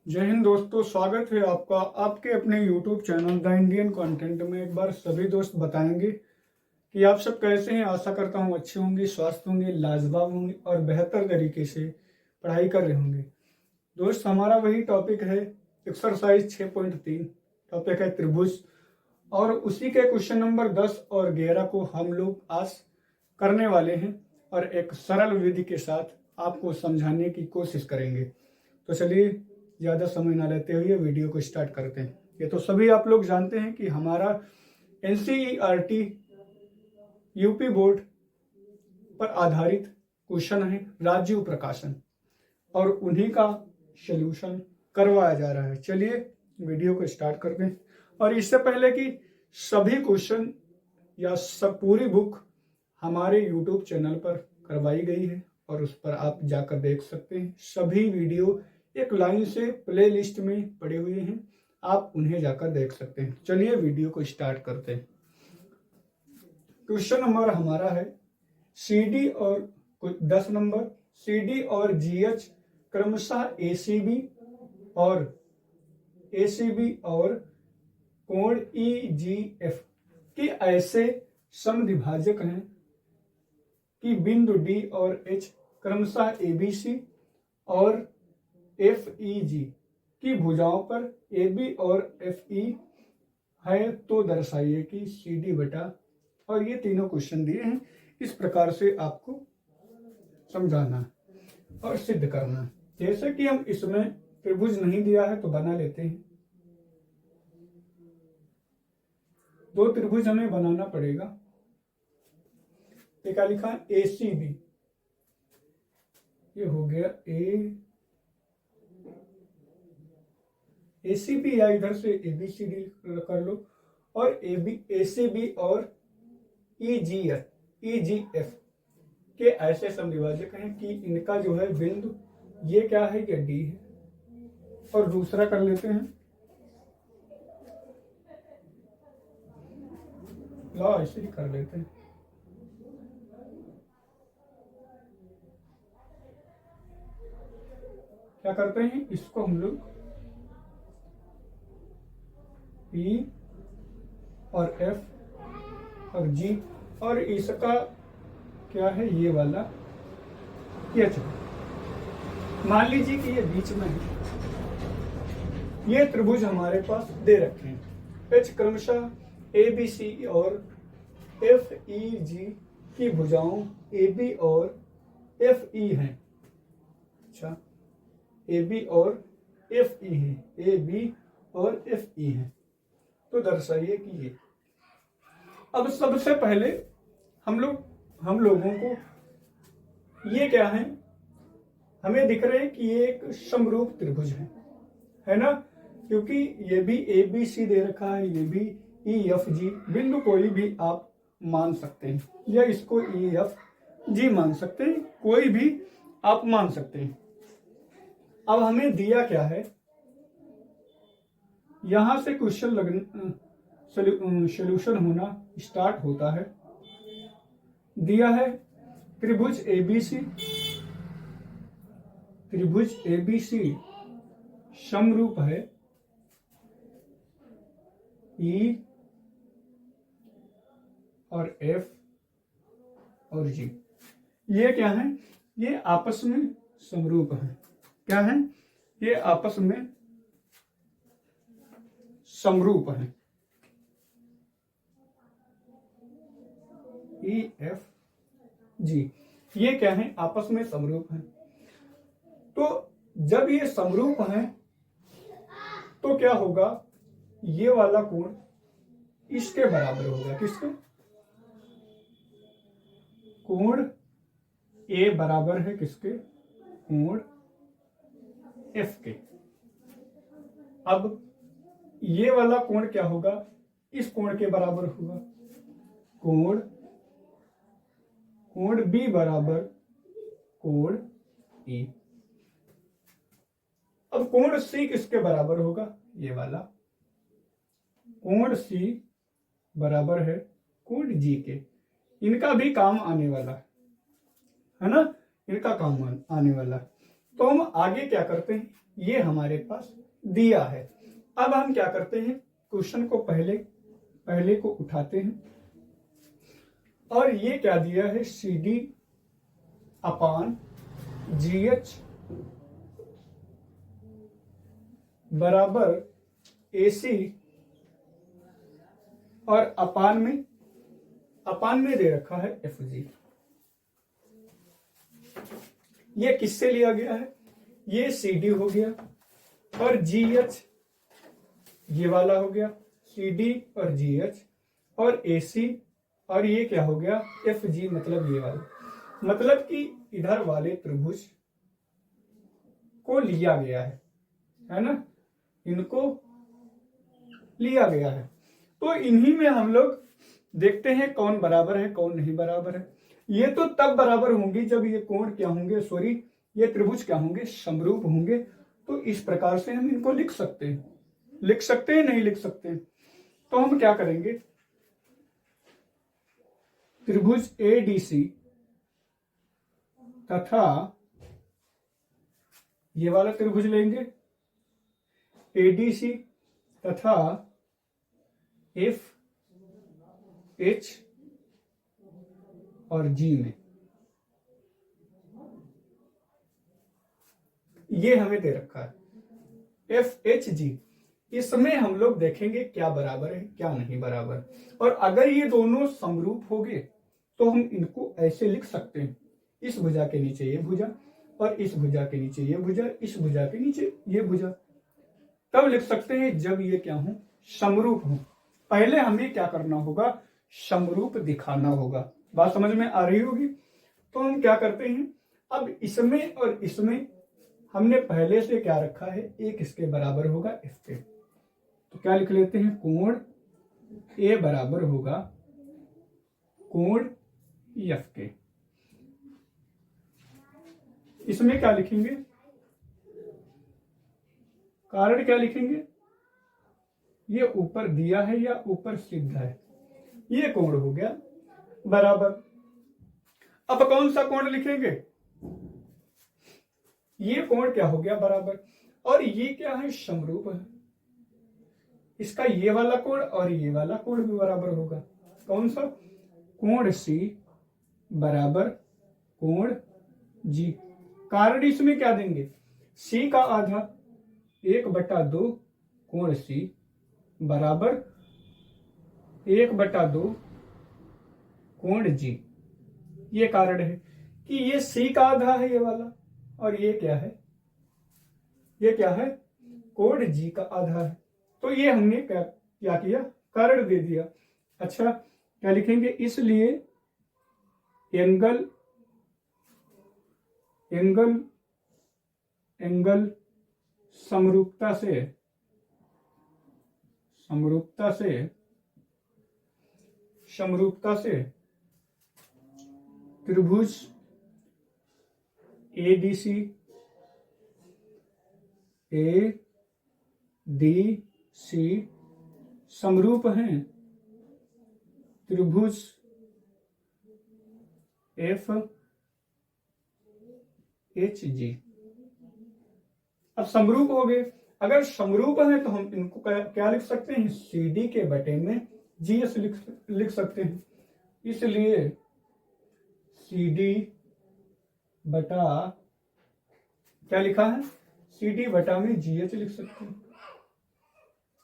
जय हिंद दोस्तों, स्वागत है आपका आपके अपने YouTube channel the Indian content में। एक बार सभी दोस्त बताएंगे कि आप सब कैसे हैं। आशा करता हूं अच्छे होंगे, स्वस्थ होंगे, लाजवाब होंगे और बेहतर तरीके से पढ़ाई कर रहे होंगे। दोस्त, हमारा वही टॉपिक है एक्सरसाइज 6.3। टॉपिक है त्रिभुज और उसी के क्वेश्चन नंबर 10 और 11 को हम लोग आज करने वाले हैं और एक सरल विधि के साथ आपको समझाने की कोशिश करेंगे। तो चलिए ज़्यादा समय ना लेते हुए वीडियो को स्टार्ट करते हैं। ये तो सभी आप लोग जानते हैं कि हमारा NCERT यूपी बोर्ड पर आधारित क्वेश्चन है, राजीव प्रकाशन, और उन्हीं का सॉल्यूशन करवाया जा रहा है। चलिए वीडियो को स्टार्ट करते हैं। और इससे पहले कि सभी क्वेश्चन या सब पूरी बुक हमारे यूट्यूब चैनल पर करवाई गई है और उस पर आप जाकर देख सकते हैं। सभी वीडियो एक लाइन से प्ले लिस्ट में पड़े हुए हैं, आप उन्हें जाकर देख सकते हैं। चलिए वीडियो को स्टार्ट करते हैं। क्वेश्चन नंबर हमारा है CD और 10 नंबर CD और GH क्रमशः ACB और कोण EGF के ऐसे समद्विभाजक हैं कि बिंदु D और H क्रमशः ABC और FEG की भुजाओं पर AB और FE है, तो दर्शाइए कि CD बटा, और ये तीनों क्वेश्चन दिए हैं। इस प्रकार से आपको समझाना और सिद्ध करना। जैसे कि हम इसमें त्रिभुज नहीं दिया है तो बना लेते हैं। दो त्रिभुज हमें बनाना पड़ेगा। क्या लिखा है? ACB, ये हो गया ACB, या इधर से ABCD कर लो, और ACB और EGF के ऐसे समद्विभाजक हैं कि इनका जो है बिंदु ये क्या है, ये D है। और दूसरा कर लेते हैं, लो ऐसे ही कर लेते हैं। क्या करते हैं, इसको हम लोग P और F और G, और इसका क्या है, ये वाला H। मान लीजिए कि ये बीच में है। ये त्रिभुज हमारे पास दे रखे हैं। H क्रमशः ABC और FEG की भुजाओं AB और FE हैं। अच्छा, AB और FE हैं, AB और FE हैं, तो दर्शाइए कि ये। अब सबसे पहले हम लोगों को ये क्या है, हमें दिख रहे हैं कि ये एक समरूप त्रिभुज है ना, क्योंकि ये भी ABC दे रखा है, ये भी EFG। बिंदु कोई भी आप मान सकते हैं, या इसको EFG मान सकते हैं, कोई भी आप मान सकते हैं। अब हमें दिया क्या है, यहां से क्वेश्चन सॉल्यूशन होना स्टार्ट होता है। दिया है त्रिभुज ABC समरूप है E और F और G। ये क्या है, ये आपस में समरूप है। क्या है, ये आपस में समरूप है। EFG ये क्या है, आपस में समरूप है। तो जब ये समरूप है तो क्या होगा, ये वाला कोण इसके बराबर होगा। किसके? कोण A बराबर है किसके? कोण F के। अब ये वाला कोण क्या होगा, इस कोण के बराबर होगा। कोण B बराबर कोण E। अब कोण C किसके बराबर होगा, ये वाला। कोण C बराबर है कोण G के। इनका भी काम आने वाला है ना, इनका काम आने वाला। तो हम आगे क्या करते हैं, ये हमारे पास दिया है। अब हम क्या करते हैं, क्वेश्चन को पहले को उठाते हैं और ये क्या दिया है, CD अपान GH बराबर AC और अपान में दे रखा है FG। ये किससे लिया गया है, ये CD हो गया और GH ये वाला हो गया, CD और GH और AC और ये क्या हो गया FG, मतलब ये वाला, मतलब कि इधर वाले त्रिभुज को लिया गया है ना, इनको लिया गया है। तो इन्हीं में हम लोग देखते हैं कौन बराबर है कौन नहीं बराबर है। ये तो तब बराबर होंगी जब ये कोण क्या होंगे, सॉरी ये त्रिभुज क्या होंगे, समरूप होंगे। तो इस प्रकार से हम इनको लिख सकते हैं नहीं लिख सकते। तो हम क्या करेंगे, त्रिभुज ADC तथा ये वाला त्रिभुज लेंगे ADC तथा FH और G में, ये हमें दे रखा है FHG। इसमें हम लोग देखेंगे क्या बराबर है क्या नहीं बराबर, और अगर ये दोनों समरूप हो गए तो हम इनको ऐसे लिख सकते हैं, इस भुजा के नीचे ये भुजा और इस भुजा के नीचे ये भुजा, इस भुजा के नीचे ये भुजा, तब लिख सकते हैं जब ये क्या हो, समरूप हो। पहले हमें क्या करना होगा, समरूप दिखाना होगा। बात समझ में आ रही होगी। तो हम क्या करते हैं, अब इसमें और इसमें हमने पहले से क्या रखा है, एक इसके बराबर होगा F के, तो क्या लिख लेते हैं, कोण A बराबर होगा कोण F के। इसमें क्या लिखेंगे, कारण क्या लिखेंगे, ये ऊपर दिया है या ऊपर सिद्ध है, ये कोण हो गया बराबर। अब कौन सा कोण लिखेंगे, ये कोण क्या हो गया बराबर, और ये क्या है, समरूप है। इसका ये वाला कोण और ये वाला कोण भी बराबर होगा। कौन सा, कोण C बराबर कोण G। कारण इसमें क्या देंगे, C का आधा 1/2 कोण C बराबर 1/2 कोण G। ये कारण है कि ये C का आधा है ये वाला, और ये क्या है, ये क्या है, कोण G का आधा है। तो ये हमने क्या किया, कारण दे दिया। अच्छा क्या लिखेंगे, इसलिए एंगल समरूपता से त्रिभुज ADC समरूप हैं त्रिभुज FHG। अब समरूप हो गए, अगर समरूप है तो हम इनको क्या लिख सकते हैं, CD के बटे में GS लिख सकते हैं। इसलिए CD बटा क्या लिखा है, CD बटा में GH लिख सकते हैं,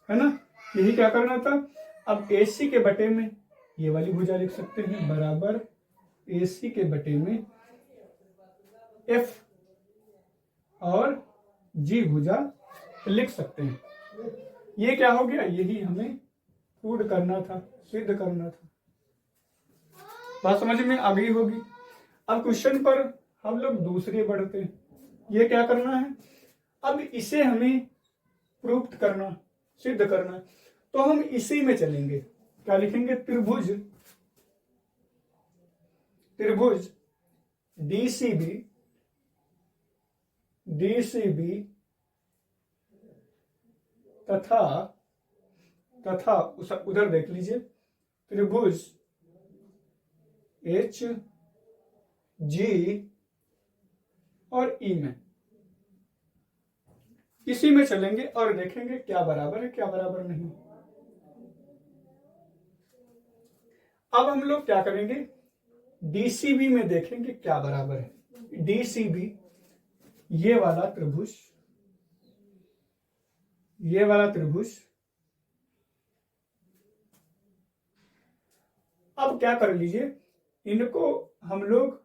है ना। यही क्या करना था। अब AC के बटे में ये वाली भुजा लिख सकते हैं बराबर AC के बटे में F और G भुजा लिख सकते हैं। ये क्या हो गया, यही हमें प्रूव करना था, सिद्ध करना था। बात समझ में आ गई होगी। अब क्वेश्चन पर हम लोग दूसरे बढ़ते हैं। ये क्या करना है, अब इसे हमें प्रूव करना, सिद्ध करना, तो हम इसी में चलेंगे। क्या लिखेंगे, त्रिभुज DCB तथा उधर देख लीजिए त्रिभुज HG और E में इसी में चलेंगे और देखेंगे क्या बराबर है क्या बराबर नहीं। अब हम लोग क्या करेंगे, डीसीबी में देखेंगे क्या बराबर है। डीसीबी ये वाला त्रिभुज, ये वाला त्रिभुज, अब क्या कर लीजिए, इनको हम लोग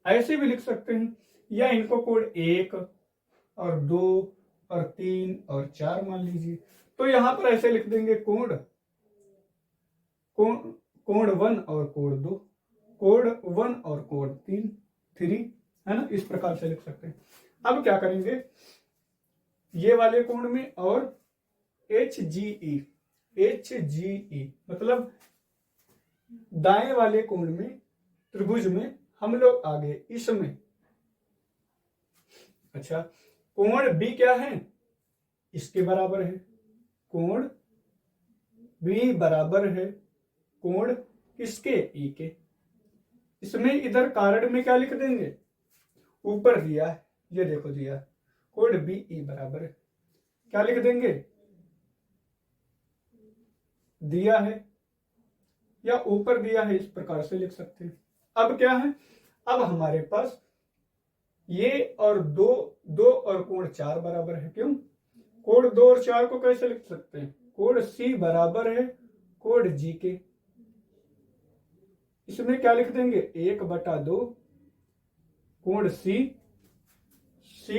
ऐसे भी लिख सकते हैं, या इनको कोड 1 और 2 और 3 और 4 मान लीजिए। तो यहां पर ऐसे लिख देंगे कोड 1 और कोड 2, कोड 1 और कोड 3 है ना, इस प्रकार से लिख सकते हैं। अब क्या करेंगे, ये वाले कोण में और HGE, HGE मतलब दाएं वाले कोण में त्रिभुज में हम लोग आगे इसमें, अच्छा कोण B क्या है, इसके बराबर है, कोण B बराबर है कोण किसके, E के। इसमें इधर कारण में क्या लिख देंगे, ऊपर दिया है, ये देखो दिया, कोण BE बराबर है, क्या लिख देंगे, दिया है या ऊपर दिया है, इस प्रकार से लिख सकते हैं। अब क्या है, अब हमारे पास ये और दो और कोण 4 बराबर है, क्यों, कोण 2 और 4 को कैसे लिख सकते हैं, कोण C बराबर है कोण G के। इसमें क्या लिख देंगे, 1/2 कोण C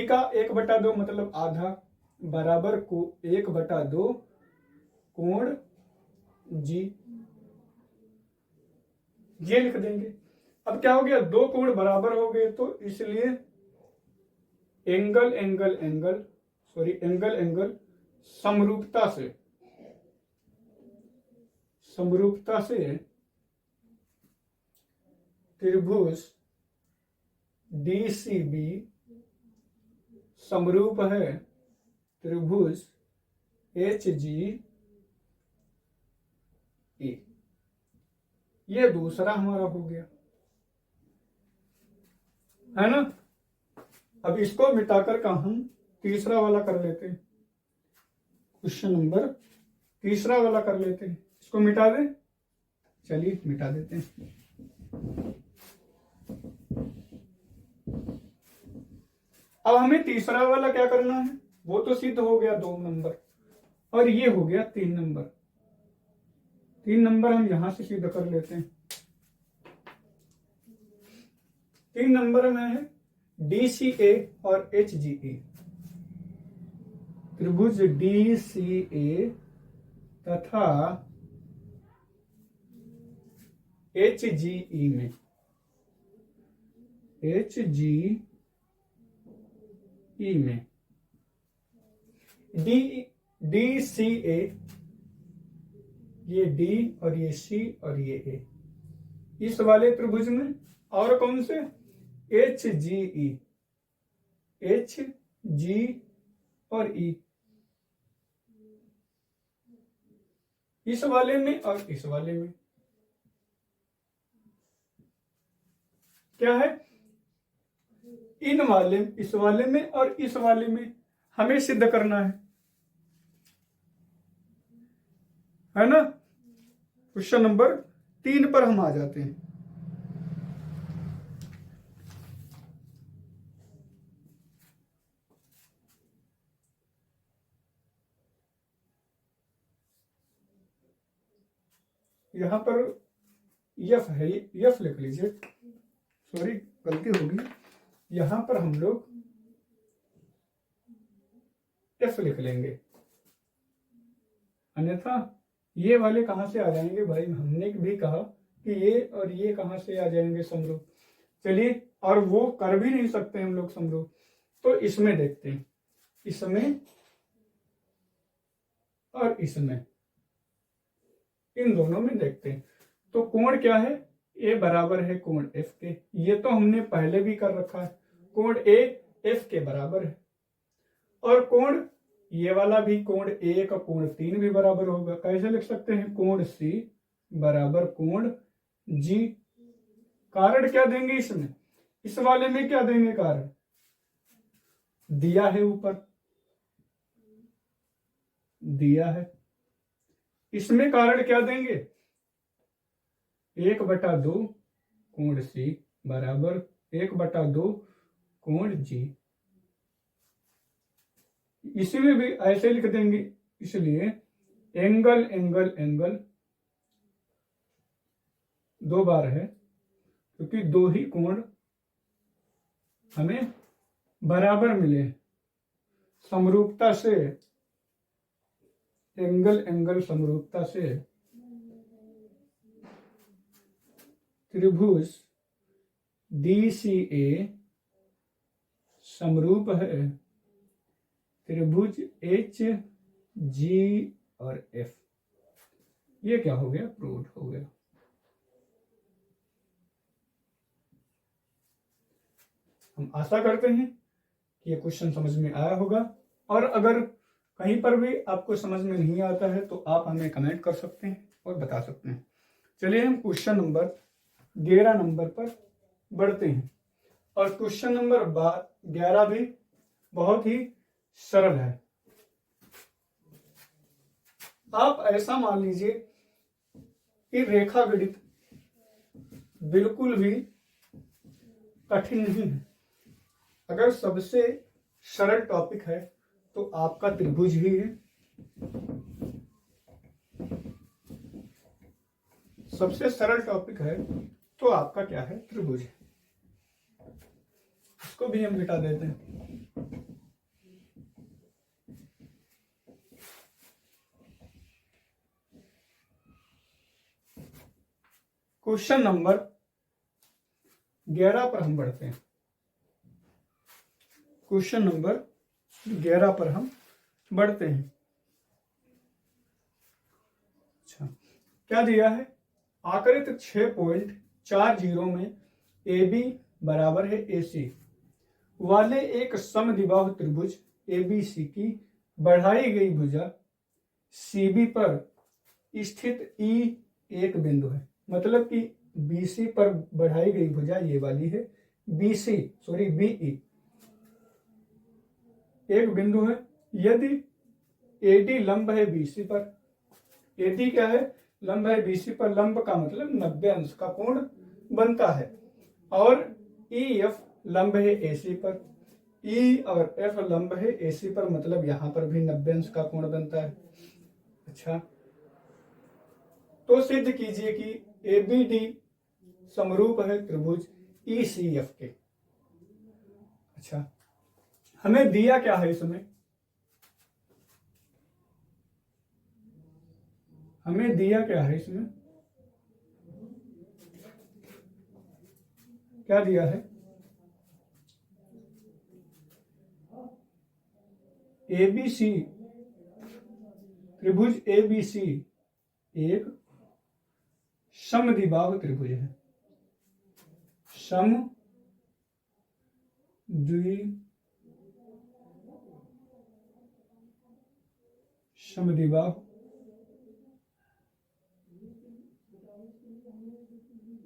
का 1/2 मतलब आधा बराबर को 1/2 कोण G, ये लिख देंगे। अब क्या हो गया, दो कोण बराबर हो गए, तो इसलिए एंगल समरूपता से त्रिभुज DCB समरूप है त्रिभुज HGE। ये दूसरा हमारा हो गया, है ना। अब इसको मिटाकर का हम तीसरा वाला कर लेते हैं, क्वेश्चन नंबर तीसरा वाला कर लेते हैं। इसको मिटा दें, चलिए मिटा देते हैं। अब हमें तीसरा वाला क्या करना है, वो तो सिद्ध हो गया 2 नंबर, और ये हो गया 3 नंबर। 3 नंबर हम यहां से सिद्ध कर लेते हैं। 3 नंबर में है DCA और HGE, त्रिभुज DCA तथा HGE में, HGE में DCA, ये D और ये C और ये A, इस वाले त्रिभुज में, और कौन से, HGE, HG और E, इस वाले में और इस वाले में क्या है, इन वाले, इस वाले में और इस वाले में हमें सिद्ध करना है ना। क्वेश्चन नंबर 3 पर हम आ जाते हैं। यहां पर यफ है, यफ लिख लीजिए, सॉरी गलती होगी, यहां पर हम लोग एफ लिख लेंगे, अन्यथा ये वाले कहां से आ जाएंगे भाई, हमने भी कहा कि ये और ये कहां से आ जाएंगे समरूप। चलिए, और वो कर भी नहीं सकते हम लोग समरूप, तो इसमें देखते हैं, इसमें और इसमें, इन दोनों में देखते हैं। तो कोण क्या है, ए बराबर है कोण एफ के, ये तो हमने पहले भी कर रखा है, कोण ए एफ के बराबर है। और कोण ये वाला भी, कोण ए का कोण 3 भी बराबर होगा, कैसे लिख सकते हैं, कोण सी बराबर कोण जी। कारण क्या देंगे इसमें, इस वाले में क्या देंगे कारण, दिया है, ऊपर दिया है। इसमें कारण क्या देंगे? 1/2 कोण सी बराबर 1/2 कोण जी। इसी में भी ऐसे लिख देंगे, इसलिए एंगल एंगल एंगल 2 बार है, क्योंकि 2 ही कोण हमें बराबर मिले समरूपता से, एंगल एंगल समरूपता से त्रिभुज DCA समरूप है त्रिभुज HG और F। ये क्या हो गया? प्रूव हो गया। हम आशा करते हैं कि ये क्वेश्चन समझ में आया होगा, और अगर कहीं पर भी आपको समझ में नहीं आता है तो आप हमें कमेंट कर सकते हैं और बता सकते हैं। चलिए हम क्वेश्चन नंबर 11 नंबर पर बढ़ते हैं, और क्वेश्चन नंबर 11 भी बहुत ही सरल है। आप ऐसा मान लीजिए कि रेखा गणित बिल्कुल भी कठिन नहीं है। अगर सबसे सरल टॉपिक है तो आपका त्रिभुज ही है। सबसे सरल टॉपिक है तो आपका क्या है? त्रिभुज है। इसको भी हम मिटा देते हैं। क्वेश्चन नंबर 11 पर हम बढ़ते हैं। क्वेश्चन नंबर 11 पर हम बढ़ते हैं। अच्छा, क्या दिया है? आकृति 6.40 में AB बराबर है AC वाले एक समद्विबाहु त्रिभुज ABC की बढ़ाई गई भुजा CB पर स्थित E एक बिंदु है। मतलब कि BC पर बढ़ाई गई भुजा ये वाली है, BE एक बिंदु है। यदि AD लंब है BC पर, AD क्या है? लंब है BC पर। लंब का मतलब 90 अंश का कोण बनता है। और EF लंब है AC पर, E और F लंब है AC पर, मतलब यहां पर भी 90 अंश का कोण बनता है। अच्छा, तो सिद्ध कीजिए कि ABD समरूप है त्रिभुज ECF के। अच्छा, हमें दिया क्या है? इसमें हमें दिया क्या है? इसमें क्या दिया है? ABC त्रिभुज ABC एक समद्विबाहु त्रिभुज है। समद्विबाहु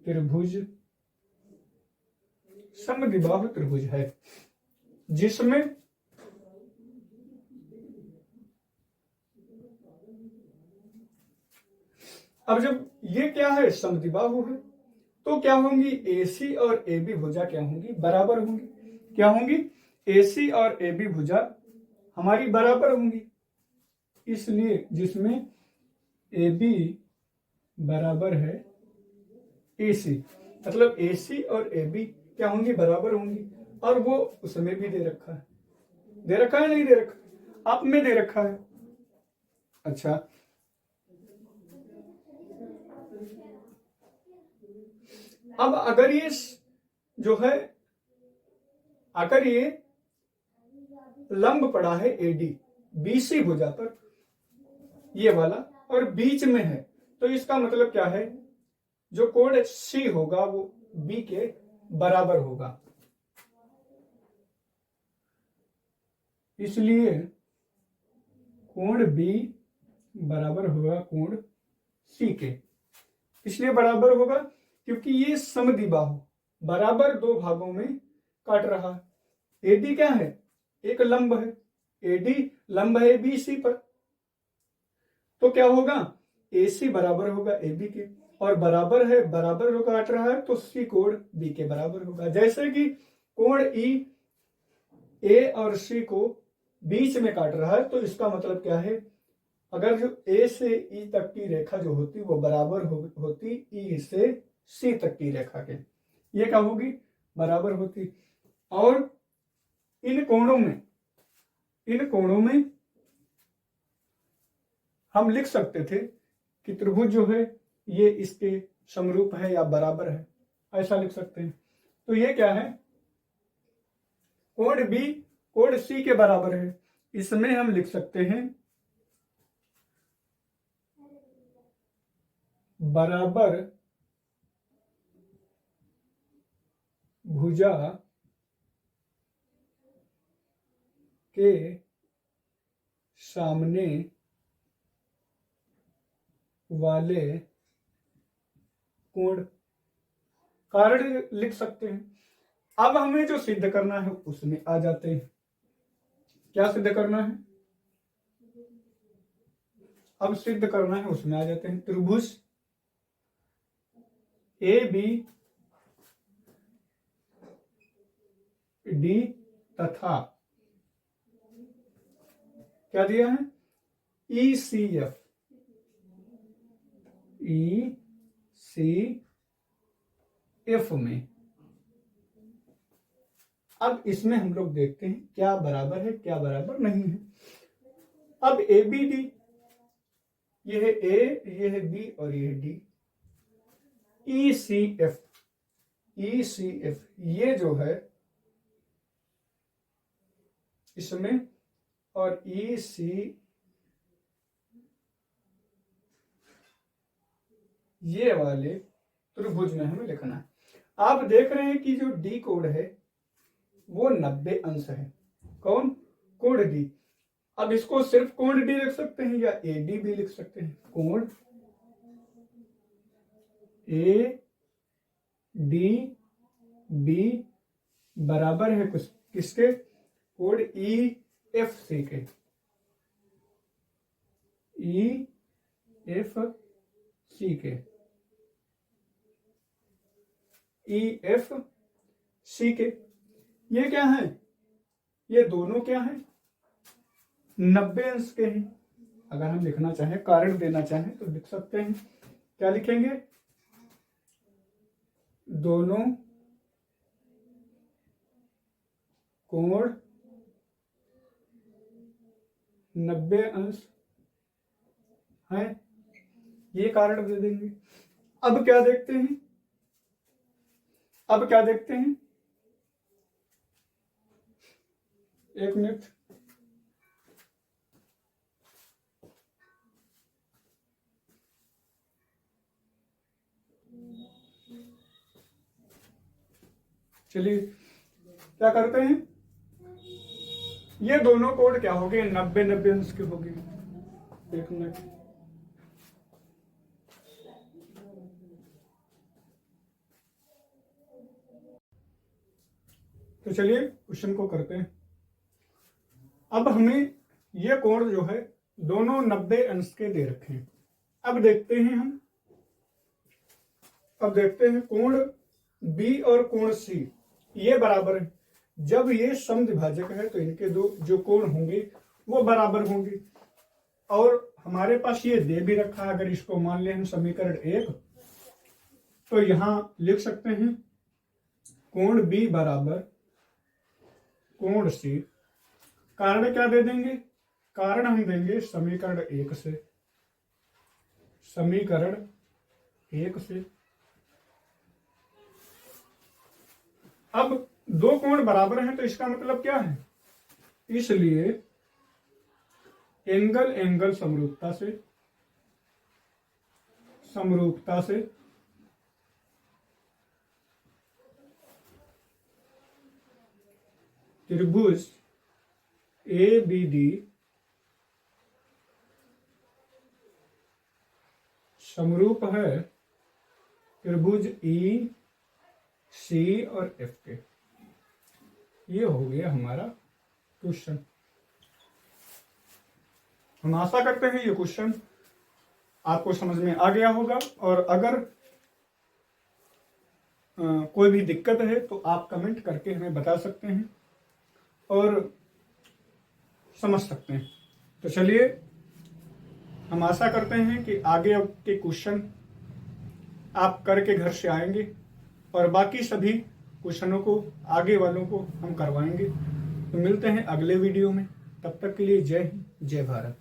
त्रिभुज समद्विबाहु त्रिभुज है, जिसमें अब जब ये क्या है? समद्विबाहु है, तो क्या होंगी? AC और AB भुजा क्या होंगी? बराबर होंगी। क्या होंगी? AC और AB भुजा हमारी बराबर होंगी। इसलिए जिसमें AB बराबर है AC, मतलब AC और AB क्या होंगी? बराबर होंगी। और वो उसमें भी दे रखा है। दे रखा है नहीं दे रखा? आप में दे रखा है। अच्छा, अब अगर ये जो है, अगर ये लंब पड़ा है AD BC भुजा पर, ये वाला, और बीच में है, तो इसका मतलब क्या है? जो कोण C होगा वो B के बराबर होगा। इसलिए कोण B बराबर होगा कोण C के। इसलिए बराबर होगा क्योंकि ये समद्विबाहु बराबर 2 भागों में काट रहा है। AD क्या है? एक लंब है, AD लंब है BC पर, तो क्या होगा, AC बराबर होगा AB के, और बराबर है, बराबर जो काट रहा है तो C कोण B के बराबर होगा। जैसे कि कोण E A और C को बीच में काट रहा है, तो इसका मतलब क्या है, अगर जो A से E तक की रेखा जो होती वो बराबर होती E से C तक की रेखा के, ये क्या होगी, बराबर होती। और इन कोणों में हम लिख सकते थे कि त्रिभुज जो है ये इसके समरूप है या बराबर है, ऐसा लिख सकते हैं। तो ये क्या है, कोण B कोण C के बराबर है, इसमें हम लिख सकते हैं बराबर भुजा के सामने वाले कोण, कारण लिख सकते हैं। अब हमें जो सिद्ध करना है उसमें आ जाते हैं। क्या सिद्ध करना है, अब सिद्ध करना है उसमें आ जाते हैं। त्रिभुज ABD तथा क्या दिया है, ECF में, अब इसमें हम लोग देखते हैं क्या बराबर है क्या बराबर नहीं है। अब ABD, ये है A, ये है B और ये है D। ECF ये जो है इसमें, और EC ये वाले त्रिभुज में हमें लिखना है। आप देख रहे हैं कि जो D कोण है वो 90 अंश है। कौन, कोण D। अब इसको सिर्फ कोण D लिख सकते हैं या AD भी लिख सकते हैं। कोण ADB बराबर है किसके, कोण EFC के, EFC के, EFC के। ये क्या है, ये दोनों क्या है, 90 अंश के हैं। अगर हम लिखना चाहें, कारण देना चाहें तो लिख सकते हैं। क्या लिखेंगे, दोनों कोण 90 अंश है, ये कारण दे देंगे। अब क्या देखते हैं, एक मिनट, चलिए क्या करते हैं, ये दोनों कोण क्या हो गए, 90 अंश के हो गए। एक मिनट, तो चलिए क्वेश्चन को करते हैं। अब हमें ये कोण जो है दोनों 90 अंश के दे रखे हैं। अब देखते हैं कोण B और कोण C ये बराबर है। जब ये समद्विभाजक है तो इनके दो जो कोण होंगे वो बराबर होंगे। और हमारे पास ये दे भी रखा है, अगर इसको मान लें हम समीकरण 1, तो यहां लिख सकते हैं कोण B बराबर कोण C। कारण क्या दे देंगे, कारण हम देंगे समीकरण 1 से, अब दो कोण बराबर हैं तो इसका मतलब क्या है, इसलिए एंगल समरूपता से त्रिभुज ABD समरूप है त्रिभुज EC और F के। ये हो गया हमारा क्वेश्चन। हम आशा करते हैं ये क्वेश्चन आपको समझ में आ गया होगा, और अगर कोई भी दिक्कत है तो आप कमेंट करके हमें बता सकते हैं और समझ सकते हैं। तो चलिए, हम आशा करते हैं कि आगे अब के क्वेश्चन आप करके घर से आएंगे और बाकी सभी क्वेश्चनों को आगे वालों को हम करवाएंगे। तो मिलते हैं अगले वीडियो में, तब तक के लिए जय हिंद, जय भारत।